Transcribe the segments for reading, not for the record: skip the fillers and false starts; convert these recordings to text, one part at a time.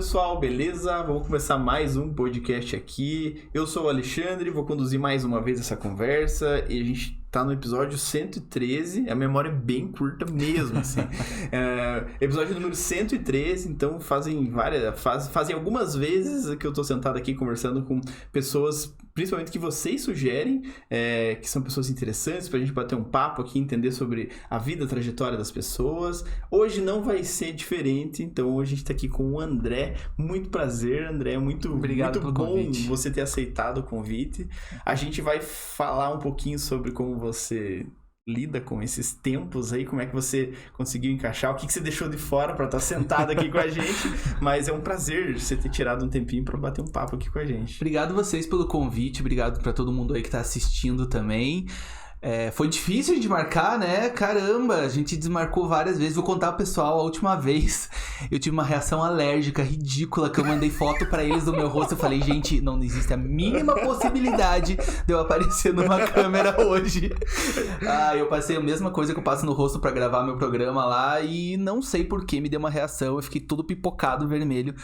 pessoal, beleza? Vamos começar mais um podcast aqui. Eu sou o Alexandre, vou conduzir mais uma vez essa conversa e a gente tá no episódio 113, a memória é bem curta mesmo, assim. Episódio número 113, então fazem algumas vezes que eu tô sentado aqui conversando com pessoas, principalmente que vocês sugerem, que são pessoas interessantes pra gente bater um papo aqui, entender sobre a vida, a trajetória das pessoas. Hoje não vai ser diferente, então hoje a gente tá aqui com o André. Muito prazer, André, Obrigado pelo bom convite. Você ter aceitado o convite. A gente vai falar um pouquinho sobre como você lida com esses tempos aí, como é que você conseguiu encaixar, o que você deixou de fora pra estar sentado aqui com a gente, mas é um prazer você ter tirado um tempinho pra bater um papo aqui com a gente. Obrigado vocês pelo convite, obrigado pra todo mundo aí que tá assistindo também. Foi difícil de marcar, né? Caramba, a gente desmarcou várias vezes. Vou contar pro pessoal, a última vez eu tive uma reação alérgica ridícula, que eu mandei foto pra eles do meu rosto. Eu falei, gente, não existe a mínima possibilidade de eu aparecer numa câmera hoje. Eu passei a mesma coisa que eu passo no rosto pra gravar meu programa lá e não sei por que me deu uma reação. Eu fiquei todo pipocado vermelho.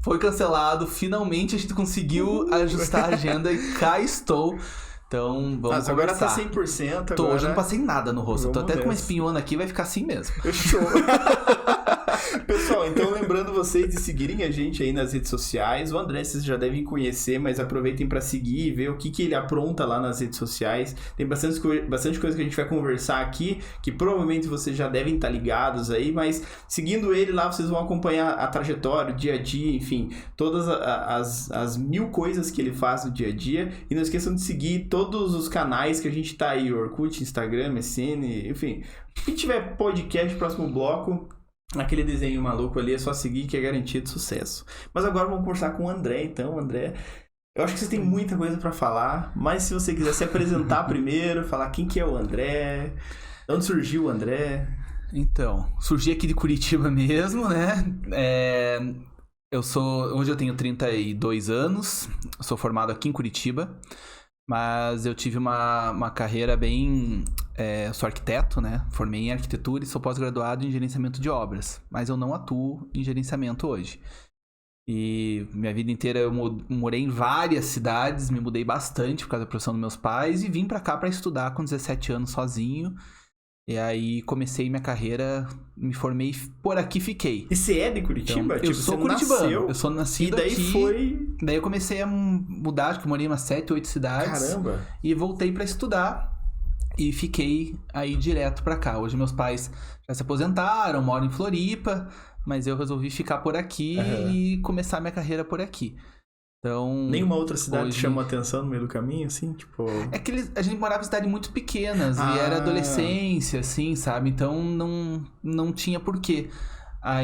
Foi cancelado, finalmente a gente conseguiu ajustar a agenda e cá estou. Então, vamos conversar. Agora tá 100%. Agora... Hoje eu não passei nada no rosto. Eu tô até com uma nessa. espinhona aqui, vai ficar assim mesmo. Show! Pessoal, então lembrando vocês de seguirem a gente aí nas redes sociais. O André vocês já devem conhecer, mas aproveitem para seguir e ver o que ele apronta lá nas redes sociais. Tem bastante coisa que a gente vai conversar aqui, que provavelmente vocês já devem estar ligados aí, mas seguindo ele lá, vocês vão acompanhar a trajetória, o dia a dia, enfim, todas as mil coisas que ele faz no dia a dia. E não esqueçam de seguir todos os canais que a gente tá aí, Orkut, Instagram, MSN, enfim. Quem tiver podcast, próximo bloco, aquele desenho maluco ali, é só seguir que é garantido sucesso. Mas agora vamos conversar com o André, então, André. Eu acho que você tem muita coisa pra falar, mas se você quiser se apresentar primeiro, falar quem que é o André, de onde surgiu o André. Então, surgi aqui de Curitiba mesmo, né? Hoje eu tenho 32 anos, sou formado aqui em Curitiba, mas eu tive uma carreira bem... sou arquiteto, né? Formei em arquitetura e sou pós-graduado em gerenciamento de obras, mas eu não atuo em gerenciamento hoje. E minha vida inteira eu morei em várias cidades, me mudei bastante por causa da profissão dos meus pais e vim pra cá pra estudar com 17 anos sozinho. E aí comecei minha carreira, me formei por aqui e fiquei. E você é de Curitiba? Então, eu sou curitibano, eu sou nascido aqui. E daí Daí eu comecei a mudar, acho que eu morei em umas 7, 8 cidades. Caramba! E voltei pra estudar e fiquei aí direto pra cá. Hoje meus pais já se aposentaram, moram em Floripa, mas eu resolvi ficar por aqui e começar minha carreira por aqui. Então, nenhuma outra cidade chamou atenção no meio do caminho, assim, tipo... É que a gente morava em cidades muito pequenas e era adolescência, assim, sabe? Então não tinha porquê.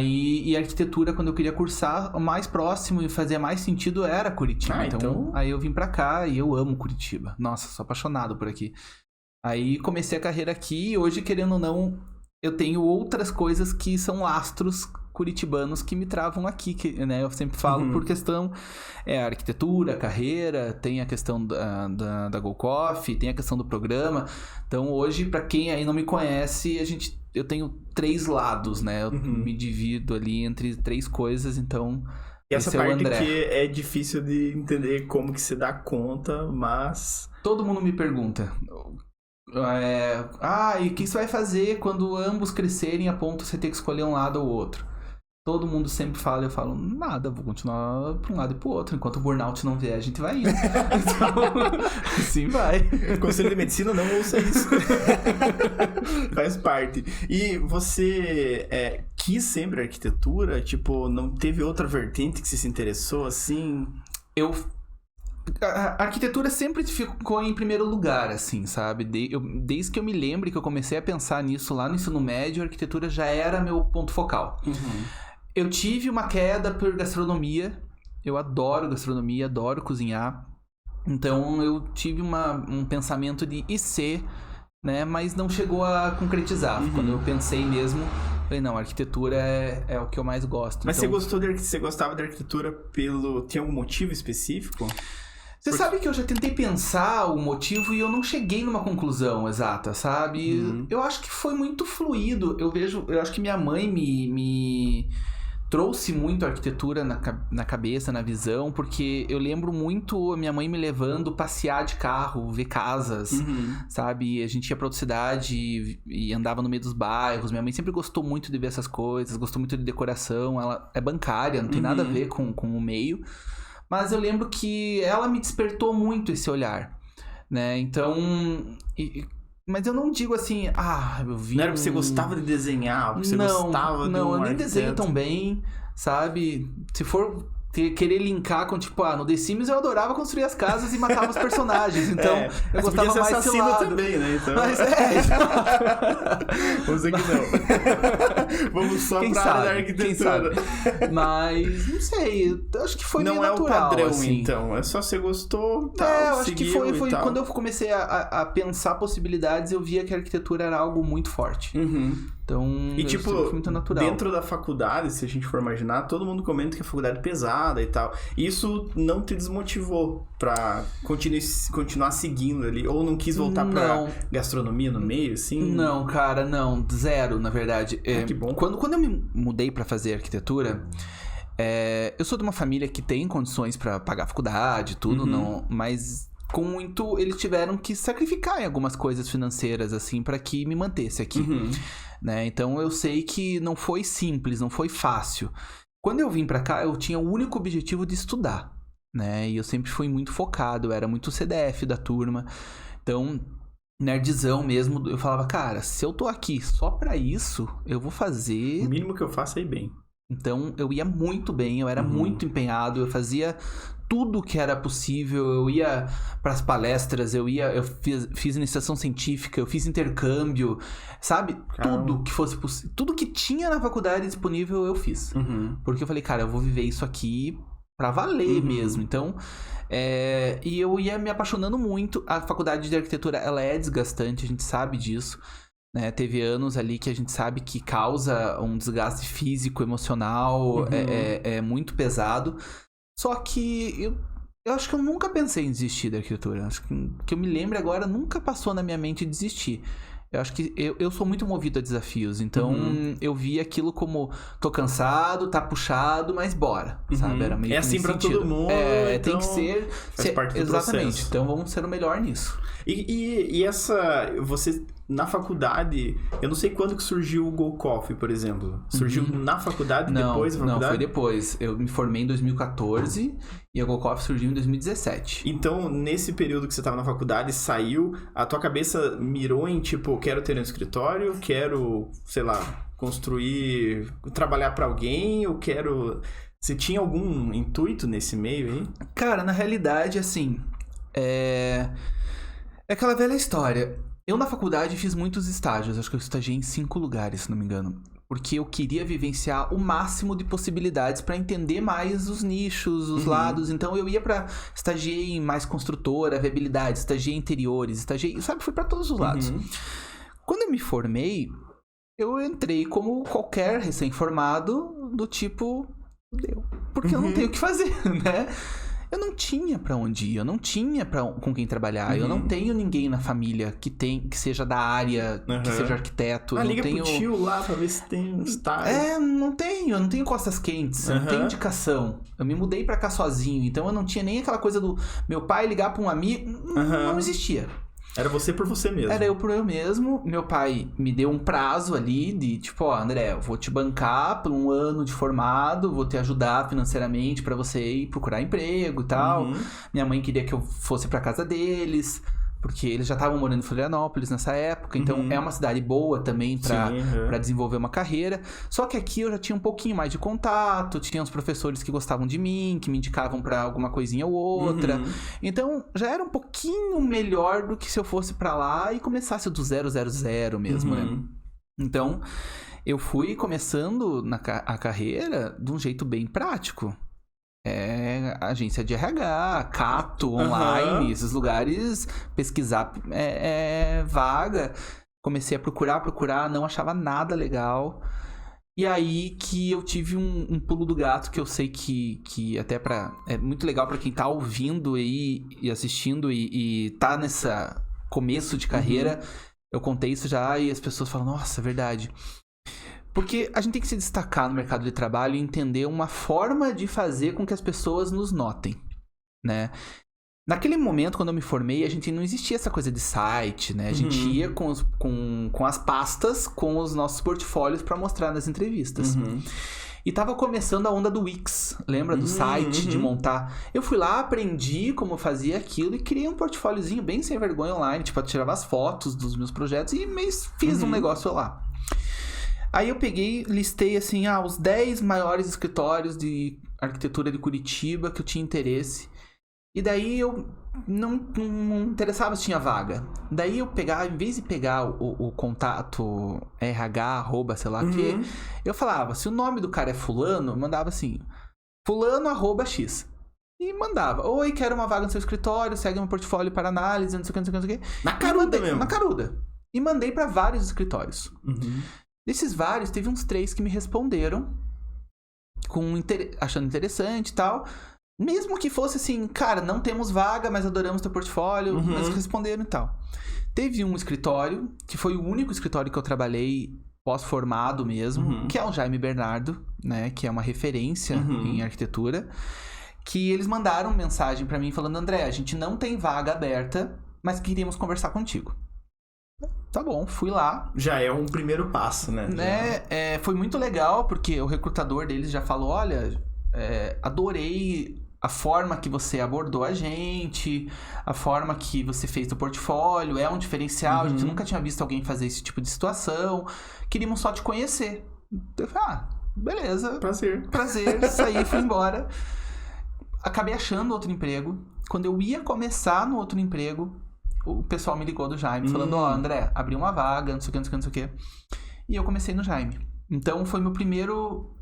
E a arquitetura, quando eu queria cursar, o mais próximo e fazia mais sentido era Curitiba. Então aí eu vim pra cá e eu amo Curitiba. Nossa, sou apaixonado por aqui. Aí comecei a carreira aqui e hoje, querendo ou não, eu tenho outras coisas que são lastros curitibanos que me travam aqui, né? Eu sempre falo por questão arquitetura, carreira, tem a questão da Go Coffee, tem a questão do programa. Então hoje, pra quem aí não me conhece, eu tenho 3 lados, né? Eu me divido ali entre 3 coisas, então... E essa parte que é difícil de entender como que você dá conta, mas... Todo mundo me pergunta... e o que você vai fazer quando ambos crescerem a ponto de você ter que escolher um lado ou outro? Todo mundo sempre fala, eu falo, nada, vou continuar pra um lado e pro outro. Enquanto o burnout não vier, a gente vai indo. Então, assim vai. Conselho de medicina, não ouça isso. Faz parte. E você quis sempre arquitetura? Tipo, não teve outra vertente que você se interessou, assim? A arquitetura sempre ficou em primeiro lugar, assim, sabe? Desde que eu me lembro que eu comecei a pensar nisso lá no ensino médio, a arquitetura já era meu ponto focal. Eu tive uma queda por gastronomia. Eu adoro gastronomia, adoro cozinhar. Então eu tive um pensamento de IC, né? Mas não chegou a concretizar. Quando eu pensei mesmo, falei, não, arquitetura é o que eu mais gosto. Mas então... você gostava da arquitetura Tinha algum motivo específico? Você sabe que eu já tentei pensar o motivo e eu não cheguei numa conclusão exata, sabe? Eu acho que foi muito fluido. Eu acho que minha mãe me trouxe muito a arquitetura na cabeça, na visão, porque eu lembro muito a minha mãe me levando passear de carro, ver casas, sabe? A gente ia pra outra cidade e andava no meio dos bairros. Minha mãe sempre gostou muito de ver essas coisas, gostou muito de decoração. Ela é bancária, não tem nada a ver com o meio. Mas eu lembro que ela me despertou muito esse olhar, né? Então... Mas eu não digo assim, eu vi. Não era porque você gostava de desenhar, porque você gostava de Não, eu nem desenho tão bem, sabe? Se for querer linkar com, tipo, no The Sims eu adorava construir as casas e matava os personagens. Então, eu gostava mais desse lado. Também, né? Então... Mas Vamos dizer que não. Vamos só pra área da arquitetura. Mas, não sei, eu acho que foi meio natural. Não é o padrão, assim. Então. É só você gostou, tal, eu acho que foi quando eu comecei a pensar possibilidades, eu via que a arquitetura era algo muito forte. Então, e tipo, muito natural. Dentro da faculdade, se a gente for imaginar, todo mundo comenta que a faculdade é pesada e tal. Isso não te desmotivou pra continuar seguindo ali? Ou não quis voltar pra gastronomia no meio, assim? Não, cara, não. Zero, na verdade. Que bom. Quando eu me mudei pra fazer arquitetura, eu sou de uma família que tem condições pra pagar a faculdade, tudo, mas... Com muito, eles tiveram que sacrificar em algumas coisas financeiras, assim, pra que me mantesse aqui, né? Então, eu sei que não foi simples, não foi fácil. Quando eu vim pra cá, eu tinha o único objetivo de estudar, né? E eu sempre fui muito focado, eu era muito CDF da turma. Então, nerdzão mesmo, eu falava, cara, se eu tô aqui só pra isso, eu vou fazer... O mínimo que eu faço é ir bem. Então, eu ia muito bem, eu era muito empenhado, eu fazia tudo que era possível, eu ia pras palestras, eu fiz iniciação científica, eu fiz intercâmbio, sabe? Caramba. Tudo que fosse possível, tudo que tinha na faculdade disponível eu fiz. Porque eu falei, cara, eu vou viver isso aqui pra valer mesmo. Então, e eu ia me apaixonando muito. A faculdade de arquitetura, ela é desgastante, a gente sabe disso. Né? Teve anos ali que a gente sabe que causa um desgaste físico, emocional, é muito pesado. Só que eu acho que eu nunca pensei em desistir da arquitetura. Acho que eu me lembro agora, nunca passou na minha mente desistir. Eu acho que eu sou muito movido a desafios. Então, eu vi aquilo como... Tô cansado, tá puxado, mas bora. Sabe? Era meio que assim pra sentido. todo mundo. Então Tem que ser... Faz parte do exatamente. processo. Então, vamos ser o melhor nisso. E essa... Você... Na faculdade, eu não sei quando que surgiu o Go Coffee, por exemplo. Surgiu na faculdade, depois da faculdade? Não, foi depois. Eu me formei em 2014 e a Go Coffee surgiu em 2017. Então, nesse período que você estava na faculdade, saiu, a tua cabeça mirou em, tipo, quero ter um escritório, quero, sei lá, construir, trabalhar para alguém, eu quero... Você tinha algum intuito nesse meio aí? Cara, na realidade, assim, é aquela velha história. Eu, na faculdade, fiz muitos estágios. Acho que eu estagiei em 5 lugares, se não me engano. Porque eu queria vivenciar o máximo de possibilidades para entender mais os nichos, os lados. Então, eu ia pra... Estagiei em mais construtora, viabilidade, estagiei em interiores, sabe? Fui para todos os lados. Quando eu me formei, eu entrei como qualquer recém-formado do tipo... Deu. Porque eu não tenho o que fazer, né? Eu não tinha pra onde ir, eu não tinha com quem trabalhar, eu não tenho ninguém na família que seja da área, que seja arquiteto. Liga pro tio lá pra ver se tem um estágio. Eu não tenho costas quentes, eu não tenho indicação. Eu me mudei pra cá sozinho, então eu não tinha nem aquela coisa do meu pai ligar pra um amigo, não existia. Era você por você mesmo. Era eu por eu mesmo. Meu pai me deu um prazo ali de tipo, André, eu vou te bancar por 1 ano de formado, vou te ajudar financeiramente pra você ir procurar emprego e tal. Minha mãe queria que eu fosse pra casa deles, porque eles já estavam morando em Florianópolis nessa época, então é uma cidade boa também pra desenvolver uma carreira. Só que aqui eu já tinha um pouquinho mais de contato, tinha uns professores que gostavam de mim, que me indicavam pra alguma coisinha ou outra. Então já era um pouquinho melhor do que se eu fosse pra lá e começasse do 000 mesmo, né? Então eu fui começando a carreira de um jeito bem prático. Agência de RH, Cato, online, esses lugares, pesquisar vaga. Comecei a procurar, não achava nada legal. E aí que eu tive um pulo do gato que eu sei que até é muito legal pra quem tá ouvindo aí e assistindo e tá nessa começo de carreira. Eu contei isso já e as pessoas falam, nossa, é verdade. Porque a gente tem que se destacar no mercado de trabalho e entender uma forma de fazer com que as pessoas nos notem, né? Naquele momento, quando eu me formei, a gente não existia essa coisa de site, né? A gente ia com as pastas, com os nossos portfólios para mostrar nas entrevistas. E tava começando a onda do Wix, lembra? Do site, de montar. Eu fui lá, aprendi como fazia aquilo e criei um portfóliozinho bem sem vergonha online. Tipo, eu tirava as fotos dos meus projetos e fiz um negócio lá. Aí eu peguei, listei assim, os 10 maiores escritórios de arquitetura de Curitiba que eu tinha interesse. E daí eu não interessava se tinha vaga. Daí eu pegava, em vez de pegar o contato RH, sei lá o quê, eu falava, se o nome do cara é fulano, eu mandava assim, fulano@x. E mandava, oi, quero uma vaga no seu escritório, segue meu portfólio para análise, não sei o que, não sei o que. Na caruda mesmo? Na caruda. E mandei para vários escritórios. Desses vários, teve uns 3 que me responderam, achando interessante e tal. Mesmo que fosse assim, cara, não temos vaga, mas adoramos teu portfólio, mas responderam e tal. Teve um escritório, que foi o único escritório que eu trabalhei pós-formado mesmo, que é o Jaime Bernardo, né, que é uma referência em arquitetura, que eles mandaram mensagem pra mim falando, André, a gente não tem vaga aberta, mas queríamos conversar contigo. Tá bom, fui lá. Já é um primeiro passo, né? Foi muito legal, porque o recrutador deles já falou, olha, adorei a forma que você abordou a gente, a forma que você fez o portfólio, é um diferencial, a gente nunca tinha visto alguém fazer esse tipo de situação, queríamos só te conhecer. Eu falei, beleza. Prazer, saí, fui embora. Acabei achando outro emprego. Quando eu ia começar no outro emprego, o pessoal me ligou do Jaime, falando, André, abriu uma vaga, não sei o que. E eu comecei no Jaime. Então, foi meu primeiro...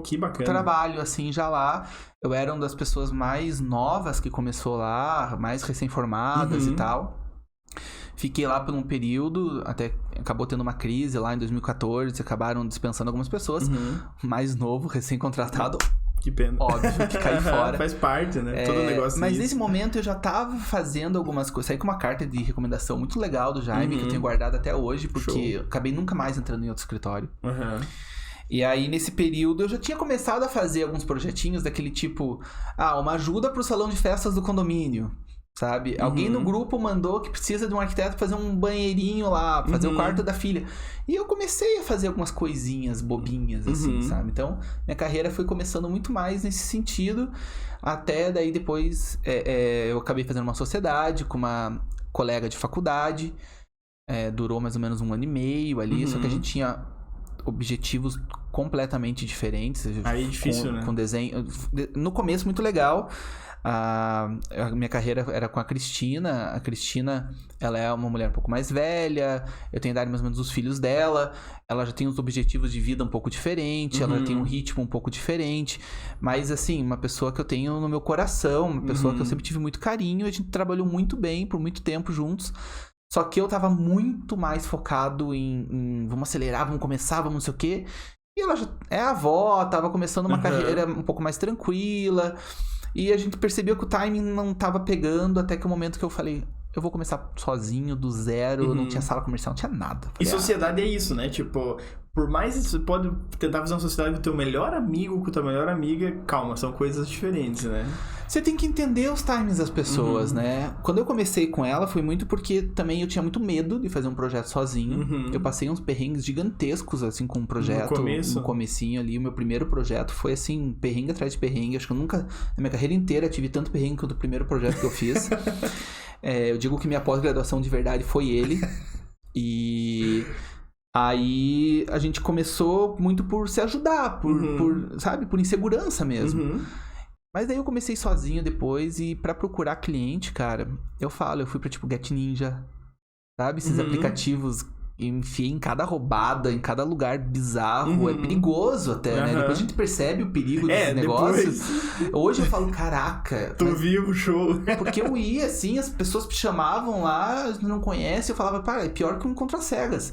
que bacana. Trabalho, assim, já lá. Eu era uma das pessoas mais novas que começou lá, mais recém-formadas e tal. Fiquei lá por um período, até acabou tendo uma crise lá em 2014, acabaram dispensando algumas pessoas. Mais novo, recém-contratado. Que pena. Óbvio que caí fora. Faz parte, né? Todo negócio Mas isso. nesse momento eu já tava fazendo algumas coisas. Saí com uma carta de recomendação muito legal do Jaime, que eu tenho guardado até hoje, porque eu acabei nunca mais entrando em outro escritório. E aí, nesse período, eu já tinha começado a fazer alguns projetinhos daquele tipo... uma ajuda pro salão de festas do condomínio, sabe? Alguém no grupo mandou que precisa de um arquiteto fazer um banheirinho lá, fazer o quarto da filha. E eu comecei a fazer algumas coisinhas bobinhas, assim, sabe? Então, minha carreira foi começando muito mais nesse sentido. Até daí, depois, eu acabei fazendo uma sociedade com uma colega de faculdade. Durou mais ou menos 1 ano e meio ali, só que a gente tinha... objetivos completamente diferentes. Aí é difícil, né? Com desenho. No começo, muito legal. A minha carreira era com a Cristina. A Cristina, ela é uma mulher um pouco mais velha. Eu tenho idade mais ou menos dos filhos dela. Ela já tem uns objetivos de vida um pouco diferentes. Ela tem um ritmo um pouco diferente. Mas, assim, uma pessoa que eu tenho no meu coração. Uma pessoa que eu sempre tive muito carinho. A gente trabalhou muito bem por muito tempo juntos. Só que eu tava muito mais focado em vamos acelerar, vamos começar, vamos não sei o quê. E ela já é avó, tava começando uma carreira um pouco mais tranquila. E a gente percebeu que o timing não tava pegando até que o momento que eu falei... Eu vou começar sozinho, do zero, não tinha sala comercial, não tinha nada. Falei, e sociedade é isso, né? Tipo, por mais que você pode tentar fazer uma sociedade com o teu melhor amigo, com a tua melhor amiga, calma, são coisas diferentes, né? Você tem que entender os timings das pessoas, né? Quando eu comecei com ela, foi muito porque também eu tinha muito medo de fazer um projeto sozinho. Eu passei uns perrengues gigantescos, assim, com um projeto. No comecinho ali, o meu primeiro projeto foi, assim, perrengue atrás de perrengue. Acho que eu nunca, na minha carreira inteira, tive tanto perrengue quanto o primeiro projeto que eu fiz. Eu digo que minha pós-graduação de verdade foi ele. E... aí a gente começou muito por se ajudar, sabe? Por insegurança mesmo. Mas daí eu comecei sozinho depois e pra procurar cliente, cara, eu fui pra tipo Get Ninja, sabe? Esses aplicativos, enfiei em cada roubada, em cada lugar bizarro, é perigoso até, né? Depois a gente percebe o perigo desses negócios. Hoje eu falo, caraca... viu o show. Porque eu ia assim, as pessoas me chamavam lá, não conhecem, eu falava, é pior que um contra-cegas.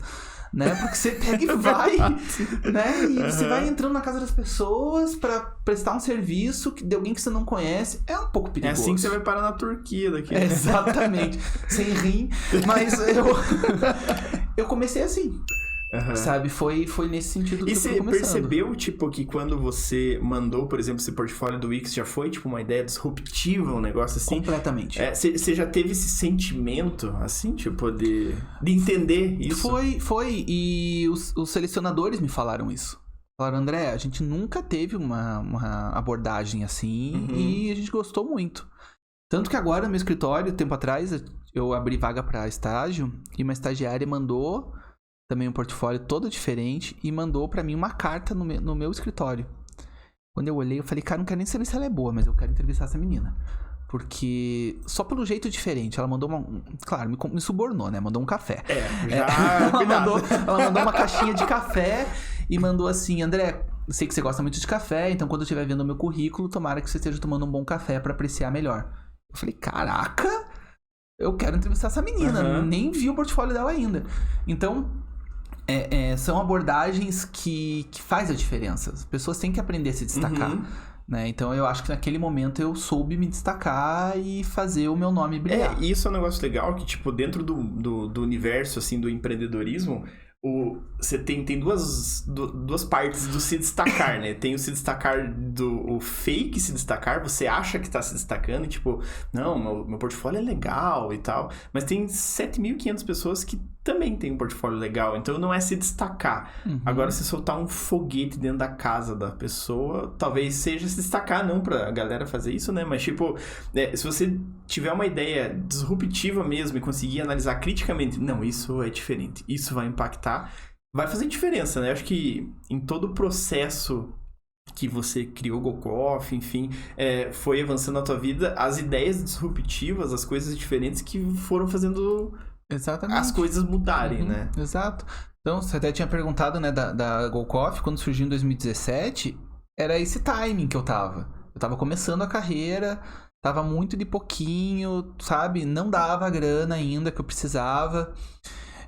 Né? Porque você pega e vai, né? E você vai entrando na casa das pessoas pra prestar um serviço de alguém que você não conhece. É um pouco perigoso. É assim que você vai parar na Turquia daqui. Exatamente. Sem rim. Mas eu comecei assim. Sabe? Foi nesse sentido que eu fui começando. E você percebeu, tipo, que quando você mandou, por exemplo, esse portfólio do Wix, já foi, tipo, uma ideia disruptiva, um negócio assim? Completamente. Você já teve esse sentimento, assim, tipo, de entender isso? Foi. E os selecionadores me falaram isso. Falaram, André, a gente nunca teve uma abordagem assim e a gente gostou muito. Tanto que agora no meu escritório, tempo atrás, eu abri vaga para estágio e uma estagiária mandou também um portfólio todo diferente e mandou para mim uma carta no meu escritório. Quando eu olhei, eu falei, cara, não quero nem saber se ela é boa, mas eu quero entrevistar essa menina. Porque só pelo jeito diferente, ela mandou claro, me subornou, né? Mandou um café. Ela mandou uma caixinha de café e mandou assim, André, sei que você gosta muito de café, então quando eu estiver vendo o meu currículo, tomara que você esteja tomando um bom café pra apreciar melhor. Eu falei, caraca, eu quero entrevistar essa menina, nem vi o portfólio dela ainda. Então, são abordagens que faz a diferença. As pessoas têm que aprender a se destacar. Né? Então eu acho que naquele momento eu soube me destacar e fazer o meu nome brilhar. Isso é um negócio legal que, tipo, dentro do universo, assim, do empreendedorismo, você tem duas partes do se destacar, né? Tem o se destacar o fake se destacar, você acha que tá se destacando e tipo, não, meu portfólio é legal e tal. Mas tem 7.500 pessoas que também tem um portfólio legal, então não é se destacar. Agora, se soltar um foguete dentro da casa da pessoa, talvez seja se destacar, não pra galera fazer isso, né? Mas tipo, se você tiver uma ideia disruptiva mesmo e conseguir analisar criticamente, não, isso é diferente, isso vai impactar, vai fazer diferença, né? Acho que em todo o processo que você criou o GoCoffee, enfim, foi avançando na tua vida, as ideias disruptivas, as coisas diferentes que foram fazendo as coisas mudarem, né? Exato. Então, você até tinha perguntado, né, da GoCoffee, quando surgiu em 2017, era esse timing que eu tava. Eu tava começando a carreira, tava muito de pouquinho, sabe? Não dava a grana ainda que eu precisava.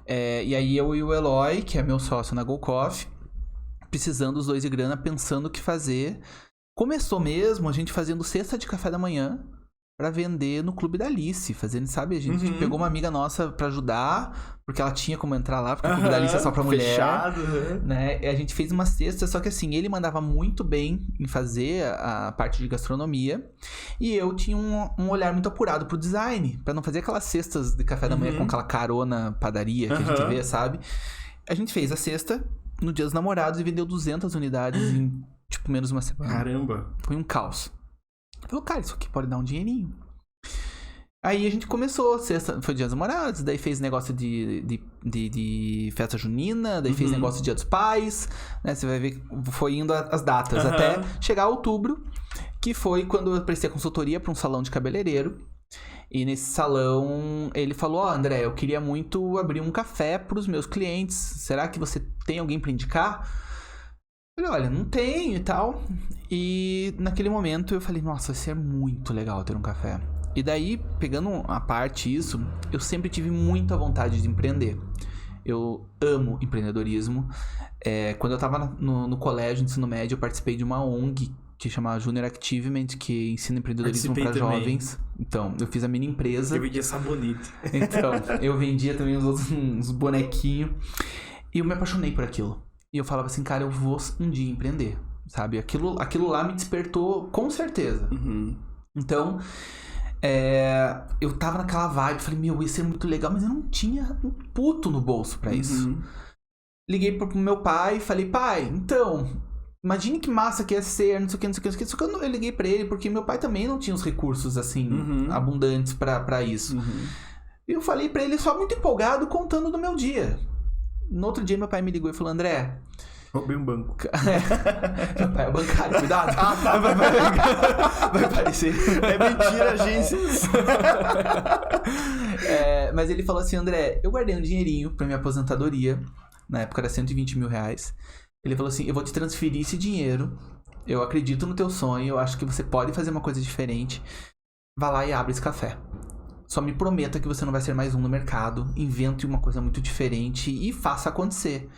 E aí eu e o Eloy, que é meu sócio na GoCoffee, precisando os dois de grana, pensando o que fazer. Começou mesmo a gente fazendo cesta de café da manhã pra vender no Clube da Alice, fazendo, sabe? A gente pegou uma amiga nossa pra ajudar, porque ela tinha como entrar lá, porque o Clube da Alice é só pra mulher. Fechado, né? E a gente fez uma cesta, só que assim, ele mandava muito bem em fazer a parte de gastronomia, e eu tinha um olhar muito apurado pro design, pra não fazer aquelas cestas de café da manhã com aquela carona padaria que a gente vê, sabe? A gente fez a cesta no Dia dos Namorados e vendeu 200 unidades em, tipo, menos de uma semana. Caramba! Foi um caos. Falou, cara, isso aqui pode dar um dinheirinho. Aí a gente começou, foi Dia dos Namorados, daí fez negócio de festa junina, daí fez negócio de Dia dos Pais, né? Você vai ver, foi indo as datas, até chegar a outubro, que foi quando eu prestei consultoria para um salão de cabeleireiro. E nesse salão, ele falou, André, eu queria muito abrir um café para os meus clientes, será que você tem alguém para indicar? Eu falei, olha, não tenho e tal. E naquele momento eu falei, nossa, vai ser muito legal ter um café. E daí, pegando a parte isso, eu sempre tive muita vontade de empreender. Eu amo empreendedorismo. Quando eu tava no colégio, no ensino médio, eu participei de uma ONG que chama Junior Achievement, que ensina empreendedorismo para jovens. Então, eu fiz a mini empresa. Eu vendia sabonete. Então, eu vendia também uns bonequinhos. E eu me apaixonei por aquilo. E eu falava assim, cara, eu vou um dia empreender, sabe? Aquilo lá me despertou com certeza. Então, eu tava naquela vibe, falei, meu, isso é muito legal, mas eu não tinha um puto no bolso pra isso. Liguei pro meu pai e falei, pai, então, imagine que massa que ia ser, não sei o que, não sei o que, não sei o que. Só que eu liguei pra ele porque meu pai também não tinha os recursos, assim, abundantes pra isso. E eu falei pra ele só muito empolgado, contando do meu dia. No outro dia, meu pai me ligou e falou, André... Roubei um banco. Meu pai é bancário, cuidado. Vai aparecer. É mentira, agências. Mas ele falou assim, André, eu guardei um dinheirinho pra minha aposentadoria. Na época era 120 mil reais. Ele falou assim, eu vou te transferir esse dinheiro. Eu acredito no teu sonho. Eu acho que você pode fazer uma coisa diferente. Vá lá e abre esse café. Só me prometa que você não vai ser mais um no mercado. Invente uma coisa muito diferente e faça acontecer.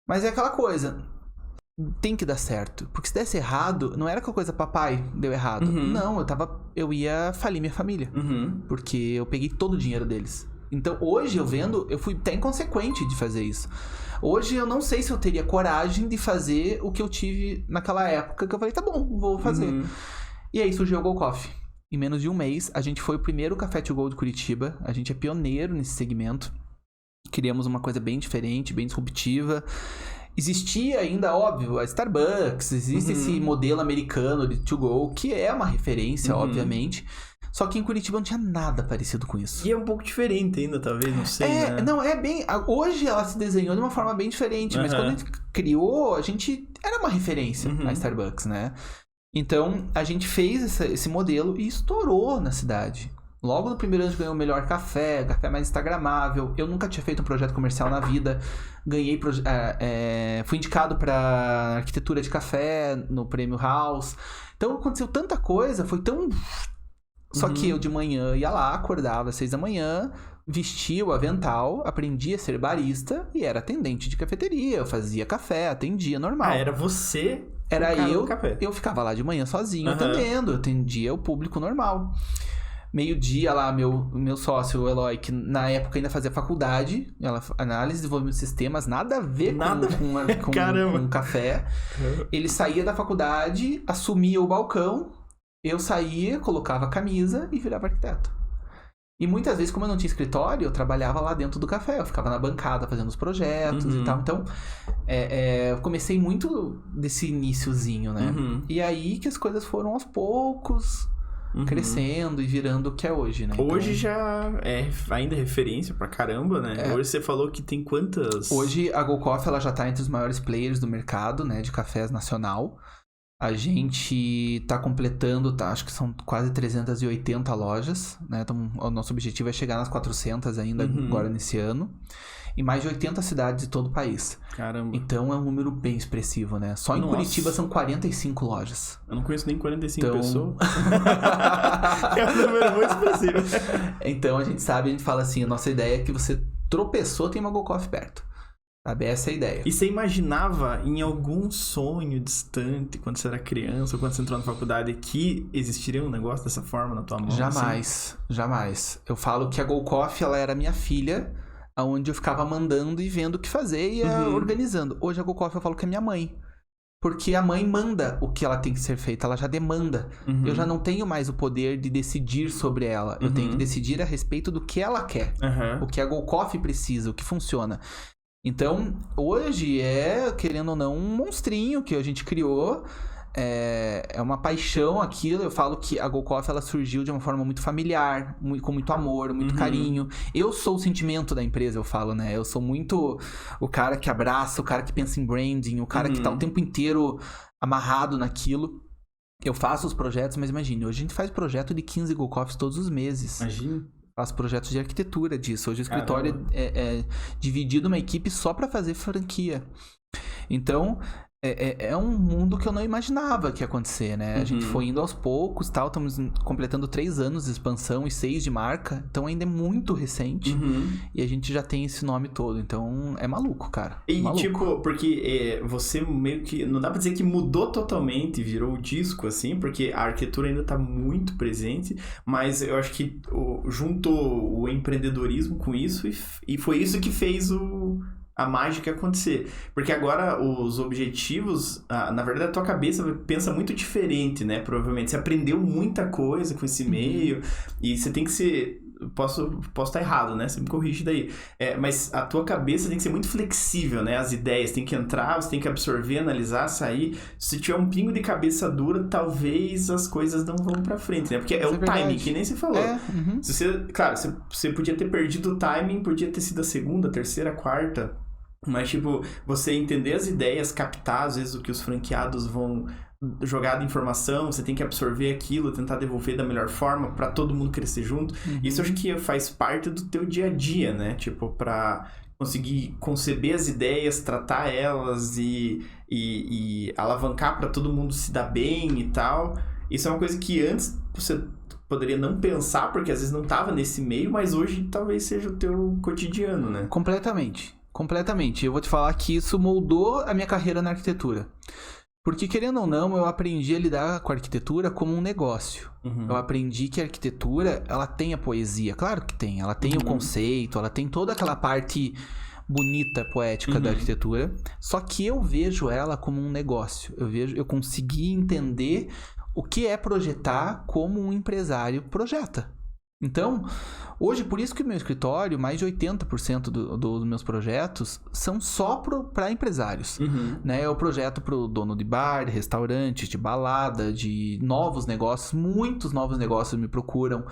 Mas é aquela coisa. Tem que dar certo. Porque se desse errado, não era aquela coisa, papai, deu errado. Não, eu ia falir minha família. Porque eu peguei todo o dinheiro deles. Então, hoje eu vendo, eu fui até inconsequente de fazer isso. Hoje eu não sei se eu teria coragem de fazer o que eu tive naquela época, que eu falei, tá bom, vou fazer. E aí surgiu o Go Coffee. Em menos de um mês, a gente foi o primeiro café to go de Curitiba. A gente é pioneiro nesse segmento. Criamos uma coisa bem diferente, bem disruptiva. Existia ainda, óbvio, a Starbucks, existe esse modelo americano de to go, que é uma referência, obviamente. Só que em Curitiba não tinha nada parecido com isso. E é um pouco diferente ainda, talvez, não sei, né? Não, é bem... Hoje ela se desenhou de uma forma bem diferente, mas quando a gente criou, a gente... Era uma referência a Starbucks, né? Então, a gente fez esse modelo e estourou na cidade. Logo no primeiro ano a gente ganhou o melhor café mais instagramável. Eu nunca tinha feito um projeto comercial na vida. Ganhei... fui indicado para arquitetura de café no Prêmio House. Então, aconteceu tanta coisa, foi tão... Só que eu de manhã ia lá, acordava às 6 da manhã, vestia o avental, aprendia a ser barista e era atendente de cafeteria. Eu fazia café, atendia normal. Era você? Era eu ficava lá de manhã sozinho atendendo, atendia o público normal. Meio-dia lá, meu sócio, o Eloy, que na época ainda fazia faculdade, análise de desenvolvimento de sistemas, nada a ver com café. Ele saía da faculdade, assumia o balcão, eu saía, colocava a camisa e virava arquiteto. E muitas vezes, como eu não tinha escritório, eu trabalhava lá dentro do café. Eu ficava na bancada fazendo os projetos e tal. Então, eu comecei muito desse iniciozinho, né? E aí que as coisas foram aos poucos crescendo e virando o que é hoje, né? Hoje então, já é ainda referência pra caramba, né? Hoje você falou que tem quantas... Hoje a Go Coffee, ela já tá entre os maiores players do mercado, né? De cafés nacional. A gente tá completando, acho que são quase 380 lojas, né? Então, o nosso objetivo é chegar nas 400 ainda agora nesse ano. Em mais de 80 cidades de todo o país. Caramba. Então, é um número bem expressivo, né? Só em Curitiba são 45 lojas. Eu não conheço nem 45 pessoas. É um número muito expressivo. Então, a gente fala assim, a nossa ideia é que você tropeçou, tem uma Go Coffee perto. Sabe? Essa é a ideia. E você imaginava em algum sonho distante, quando você era criança ou quando você entrou na faculdade, que existiria um negócio dessa forma na tua mão? Jamais. Eu falo que a Go Coffee, ela era minha filha, onde eu ficava mandando e vendo o que fazer e organizando. Hoje a Go Coffee eu falo que é minha mãe. Porque a mãe manda o que ela tem que ser feito, ela já demanda. Eu já não tenho mais o poder de decidir sobre ela. Eu tenho que decidir a respeito do que ela quer. O que a Go Coffee precisa, o que funciona. Então, hoje querendo ou não, um monstrinho que a gente criou. É uma paixão aquilo. Eu falo que a Go Coffee, ela surgiu de uma forma muito familiar, com muito amor, muito carinho. Eu sou o sentimento da empresa, eu falo, né? Eu sou muito o cara que abraça, o cara que pensa em branding, o cara que tá o tempo inteiro amarrado naquilo. Eu faço os projetos, mas imagine, hoje a gente faz projeto de 15 Go Coffees todos os meses. Imagina. Faço projetos de arquitetura disso. Hoje o escritório é dividido uma equipe só para fazer franquia. Então, é um mundo que eu não imaginava que ia acontecer, né? A gente foi indo aos poucos, tal. Estamos completando 3 anos de expansão e 6 de marca. Então, ainda é muito recente. E a gente já tem esse nome todo. Então, é maluco, cara. E, maluco. tipo, porque você meio que... Não dá pra dizer que mudou totalmente, virou o disco, assim. Porque a arquitetura ainda tá muito presente. Mas eu acho que juntou o empreendedorismo com isso. E foi isso que fez a mágica acontecer. Porque agora os objetivos, na verdade a tua cabeça pensa muito diferente, né? Provavelmente você aprendeu muita coisa com esse meio e você tem que ser... Posso estar errado, né? Você me corrige daí. Mas a tua cabeça tem que ser muito flexível, né? As ideias tem que entrar, você tem que absorver, analisar, sair. Se tiver um pingo de cabeça dura, talvez as coisas não vão pra frente, né? Porque é o timing, que nem você falou. Se você, claro, você podia ter perdido o timing, podia ter sido a segunda, terceira, quarta. Mas, tipo, você entender as ideias, captar, às vezes, o que os franqueados vão jogar de informação, você tem que absorver aquilo, tentar devolver da melhor forma pra todo mundo crescer junto. Isso eu acho que faz parte do teu dia a dia, né? Tipo, pra conseguir conceber as ideias, tratar elas e alavancar pra todo mundo se dar bem e tal. Isso é uma coisa que antes você poderia não pensar, porque às vezes não tava nesse meio, mas hoje talvez seja o teu cotidiano, né? Completamente. Eu vou te falar que isso moldou a minha carreira na arquitetura. Porque, querendo ou não, eu aprendi a lidar com a arquitetura como um negócio. Eu aprendi que a arquitetura, ela tem a poesia. Claro que tem. Ela tem o conceito, ela tem toda aquela parte bonita, poética da arquitetura. Só que eu vejo ela como um negócio. Eu consegui entender o que é projetar como um empresário projeta. Então, hoje, por isso que o meu escritório, mais de 80% dos meus projetos são só para empresários. Né? Eu projeto para o dono de bar, de restaurante, de balada, de novos negócios. Muitos novos negócios me procuram.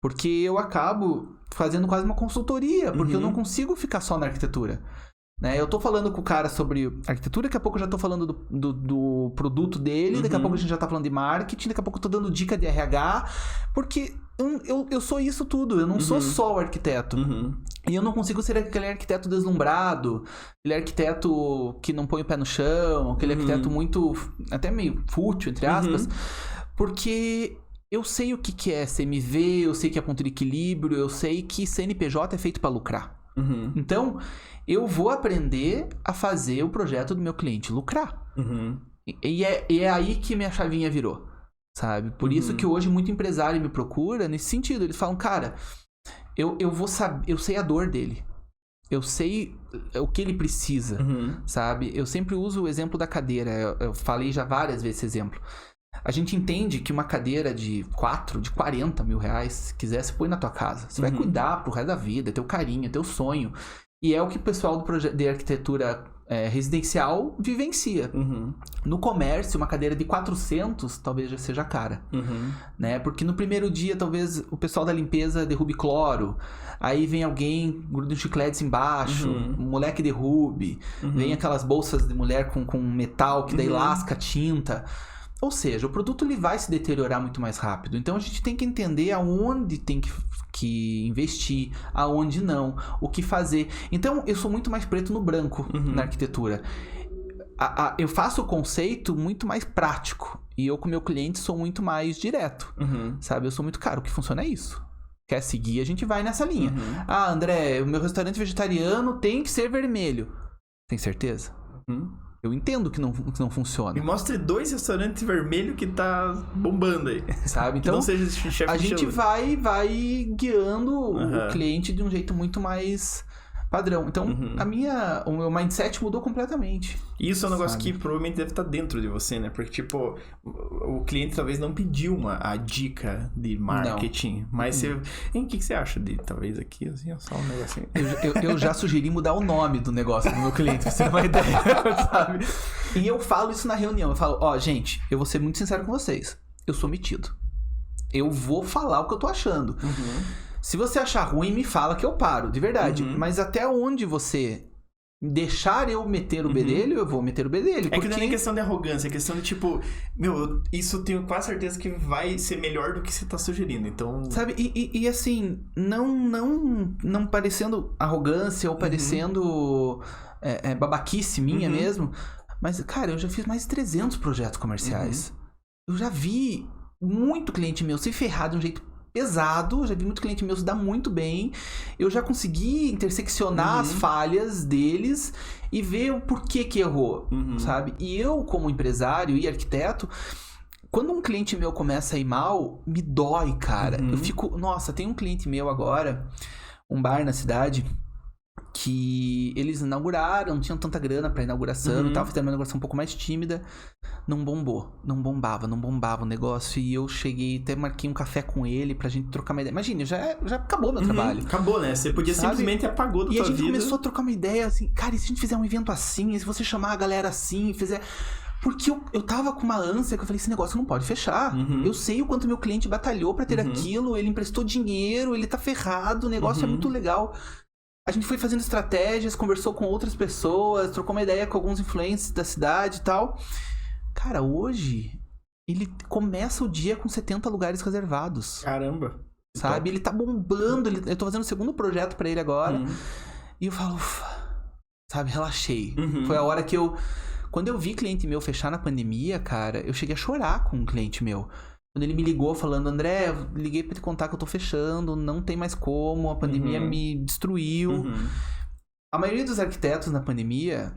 Porque eu acabo fazendo quase uma consultoria, porque eu não consigo ficar só na arquitetura. Né? Eu tô falando com o cara sobre arquitetura, daqui a pouco eu já tô falando do produto dele, daqui a pouco a gente já tá falando de marketing, daqui a pouco eu tô dando dica de RH, porque eu sou isso tudo, eu não sou só o arquiteto. E eu não consigo ser aquele arquiteto deslumbrado, aquele arquiteto que não põe o pé no chão, aquele arquiteto muito, até meio fútil, entre aspas, porque eu sei o que é CMV, eu sei que é ponto de equilíbrio, eu sei que CNPJ é feito para lucrar. Então, eu vou aprender a fazer o projeto do meu cliente lucrar. E é aí que minha chavinha virou, sabe? Por isso que hoje muito empresário me procura nesse sentido. Eles falam, cara, eu vou saber, eu sei a dor dele. Eu sei o que ele precisa, sabe? Eu sempre uso o exemplo da cadeira. Eu falei já várias vezes esse exemplo. A gente entende que uma cadeira de 40 mil reais, se quiser, você põe na tua casa. Você vai cuidar pro resto da vida, teu carinho, teu sonho. E é o que o pessoal do projeto de arquitetura residencial vivencia. No comércio, uma cadeira de 400 talvez já seja cara. Né? Porque no primeiro dia, talvez o pessoal da limpeza derrube cloro. Aí vem alguém, gruda um chiclete embaixo, um moleque derrube. Vem aquelas bolsas de mulher com metal que daí lasca a tinta. Ou seja, o produto ele vai se deteriorar muito mais rápido. Então a gente tem que entender aonde tem que investir, aonde não, o que fazer. Então eu sou muito mais preto no branco na arquitetura. Eu faço o conceito muito mais prático. E eu com o meu cliente sou muito mais direto. Sabe? Eu sou muito caro. O que funciona é isso. Quer seguir, a gente vai nessa linha. Ah, André, o meu restaurante vegetariano tem que ser vermelho. Tem certeza? Eu entendo que não funciona. Me mostre 2 restaurantes vermelhos que tá bombando aí. Sabe? Então, não seja chefe a de gente vai guiando o cliente de um jeito muito mais padrão. Então, o meu mindset mudou completamente. Isso é um negócio que provavelmente deve estar dentro de você, né? Porque, tipo, o cliente talvez não pediu a dica de marketing. Não. Mas você... O que você acha de, talvez, aqui, assim, só um negocinho? Eu já sugeri mudar o nome do negócio do meu cliente, pra você ter uma ideia, sabe? E eu falo isso na reunião. Eu falo, gente, eu vou ser muito sincero com vocês. Eu sou metido. Eu vou falar o que eu tô achando. Se você achar ruim, me fala que eu paro, de verdade. Mas até onde você deixar eu meter o bedelho, eu vou meter o bedelho. É que não é nem questão de arrogância, é questão de tipo, isso eu tenho quase certeza que vai ser melhor do que você tá sugerindo, então... Sabe, e assim, não parecendo arrogância ou parecendo babaquice minha mesmo, mas, cara, eu já fiz mais de 300 projetos comerciais. Eu já vi muito cliente meu se ferrar de um jeito pesado, já vi muito cliente meu se dar muito bem, eu já consegui interseccionar as falhas deles e ver o porquê que errou, sabe? E eu, como empresário e arquiteto, quando um cliente meu começa a ir mal, me dói, cara. Eu fico... Nossa, tem um cliente meu agora, um bar na cidade, que eles inauguraram, não tinham tanta grana pra inauguração e tal, fizeram uma inauguração um pouco mais tímida, não bombava o negócio, e eu cheguei, até marquei um café com ele pra gente trocar uma ideia. Imagina, já acabou meu trabalho. Acabou, né? Você podia simplesmente apagou da tua vida. E a gente começou a trocar uma ideia assim, cara, e se a gente fizer um evento assim, e se você chamar a galera assim, fizer... Porque eu tava com uma ânsia que eu falei, esse negócio não pode fechar. Eu sei o quanto meu cliente batalhou pra ter aquilo, ele emprestou dinheiro, ele tá ferrado, o negócio é muito legal. A gente foi fazendo estratégias, conversou com outras pessoas, trocou uma ideia com alguns influencers da cidade e tal. Cara, hoje, ele começa o dia com 70 lugares reservados. Caramba. Sabe? Ele tá bombando. Eu tô fazendo o segundo projeto pra ele agora. E eu falo, ufa, sabe? Relaxei. Foi a hora que quando eu vi cliente meu fechar na pandemia, cara, eu cheguei a chorar com um cliente meu. Quando ele me ligou falando, André, eu liguei pra te contar que eu tô fechando, não tem mais como, a pandemia me destruiu. A maioria dos arquitetos na pandemia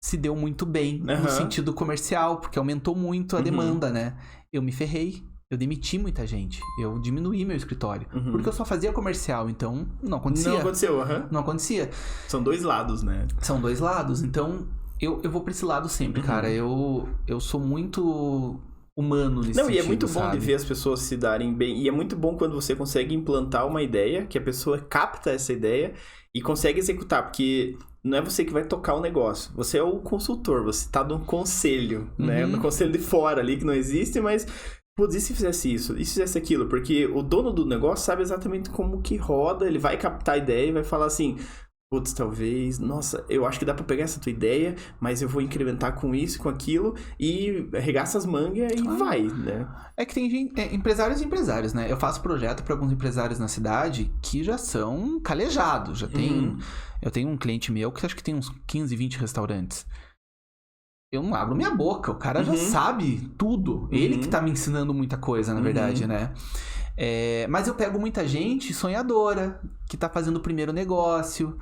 se deu muito bem no sentido comercial, porque aumentou muito a demanda, né? Eu me ferrei. Eu demiti muita gente. Eu diminuí meu escritório. Porque eu só fazia comercial, então não acontecia. Não aconteceu, Não acontecia. São 2 lados, né? São 2 lados. Então, eu vou pra esse lado sempre, cara. Eu sou muito humano nesse sentido, e é muito bom sabe? de ver as pessoas se darem bem. E é muito bom quando você consegue implantar uma ideia, que a pessoa capta essa ideia e consegue executar, porque não é você que vai tocar o negócio. Você é o consultor, você tá no conselho, né? No conselho de fora ali, que não existe, mas... Putz, e se fizesse isso? E se fizesse aquilo? Porque o dono do negócio sabe exatamente como que roda, ele vai captar a ideia e vai falar assim... Putz, talvez... Nossa, eu acho que dá pra pegar essa tua ideia, mas eu vou incrementar com isso, com aquilo, e arregaça as mangas e vai, né? É que tem gente... empresários e empresários, né? Eu faço projeto pra alguns empresários na cidade que já são calejados. Já tem... Eu tenho um cliente meu que acho que tem uns 15, 20 restaurantes. Eu não abro minha boca, o cara já sabe tudo. Ele que tá me ensinando muita coisa, na verdade, né? Mas eu pego muita gente sonhadora, que tá fazendo o primeiro negócio,